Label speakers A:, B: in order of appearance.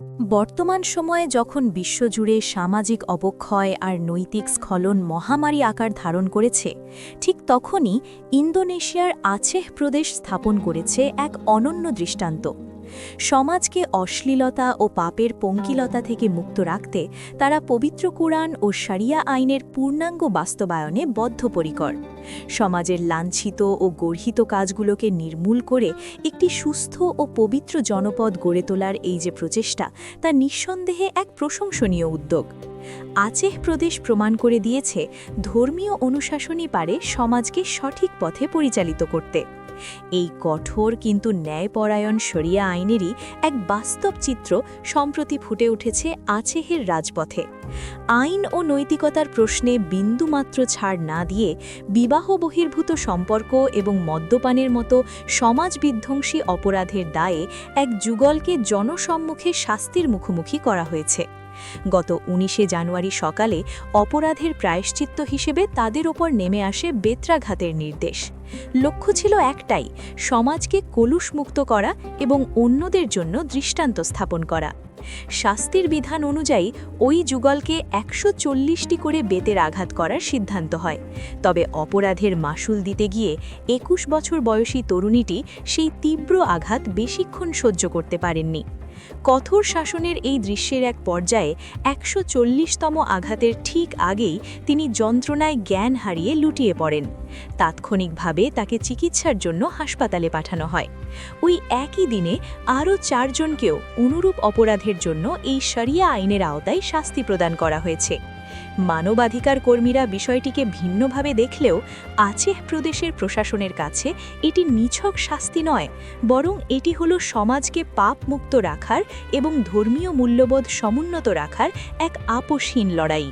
A: বর্তমান সময়ে যখন বিশ্বজুড়ে সামাজিক অবক্ষয় আর নৈতিক স্খলন মহামারী আকার ধারণ করেছে, ঠিক তখনই ইন্দোনেশিয়ার আচেহ প্রদেশ স্থাপন করেছে এক অনন্য দৃষ্টান্ত। সমাজকে অশ্লীলতা ও পাপের পঙ্কিলতা থেকে মুক্ত রাখতে তারা পবিত্র কুরআন ও শরিয়া আইনের পূর্ণাঙ্গ বাস্তবায়নে বদ্ধপরিকর। সমাজের লাঞ্ছিত ও গর্হিত কাজগুলোকে নির্মূল করে একটি সুস্থ ও পবিত্র জনপদ গড়ে তোলার এই যে প্রচেষ্টা, তা নিঃসন্দেহে এক প্রশংসনীয় উদ্যোগ। আচেহ প্রদেশ প্রমাণ করে দিয়েছে ধর্মীয় অনুশাসনই পারে সমাজকে সঠিক পথে পরিচালিত করতে। এই কঠোর কিন্তু ন্যায়পরায়ণ শরিয়া আইনেরই এক বাস্তব চিত্র সম্প্রতি ফুটে উঠেছে আচেহের রাজপথে। আইন ও নৈতিকতার প্রশ্নে বিন্দুমাত্র ছাড় না দিয়ে বিবাহ বহির্ভূত সম্পর্ক এবং মদ্যপানের মতো সমাজবিধ্বংসী অপরাধের দায়ে এক যুগলকে জনসম্মুখে শাস্তির মুখোমুখি করা হয়েছে। গত ১৯শে জানুয়ারি সকালে অপরাধের প্রায়শ্চিত্ত হিসেবে তাদের ওপর নেমে আসে বেত্রাঘাতের নির্দেশ। লক্ষ্য ছিল একটাই, সমাজকে কলুষমুক্ত করা এবং অন্যদের জন্য দৃষ্টান্ত স্থাপন করা। শাস্তির বিধান অনুযায়ী ওই যুগলকে ১৪০টি করে বেতের আঘাত করার সিদ্ধান্ত হয়। তবে অপরাধের মাসুল দিতে গিয়ে ২১ বছর বয়সী তরুণীটি সেই তীব্র আঘাত বেশিক্ষণ সহ্য করতে পারেননি। কঠোর শাসনের এই দৃশ্যের এক পর্যায়ে ১৪০তম আঘাতের ঠিক আগেই তিনি যন্ত্রণায় জ্ঞান হারিয়ে লুটিয়ে পড়েন। তাৎক্ষণিকভাবে তাকে চিকিৎসার জন্য হাসপাতালে পাঠানো হয়। ওই একই দিনে আরও ৪ জনকেও অনুরূপ অপরাধের জন্য এই শরিয়া আইনের আওতায় শাস্তি প্রদান করা হয়েছে। মানবাধিকার কর্মীরা বিষয়টিকে ভিন্নভাবে দেখলেও আচেহ প্রদেশের প্রশাসনের কাছে এটি নিছক শাস্তি নয়, বরং এটি হলো সমাজকে পাপমুক্ত রাখার এবং ধর্মীয় মূল্যবোধ সমুন্নত রাখার এক আপোষহীন লড়াই।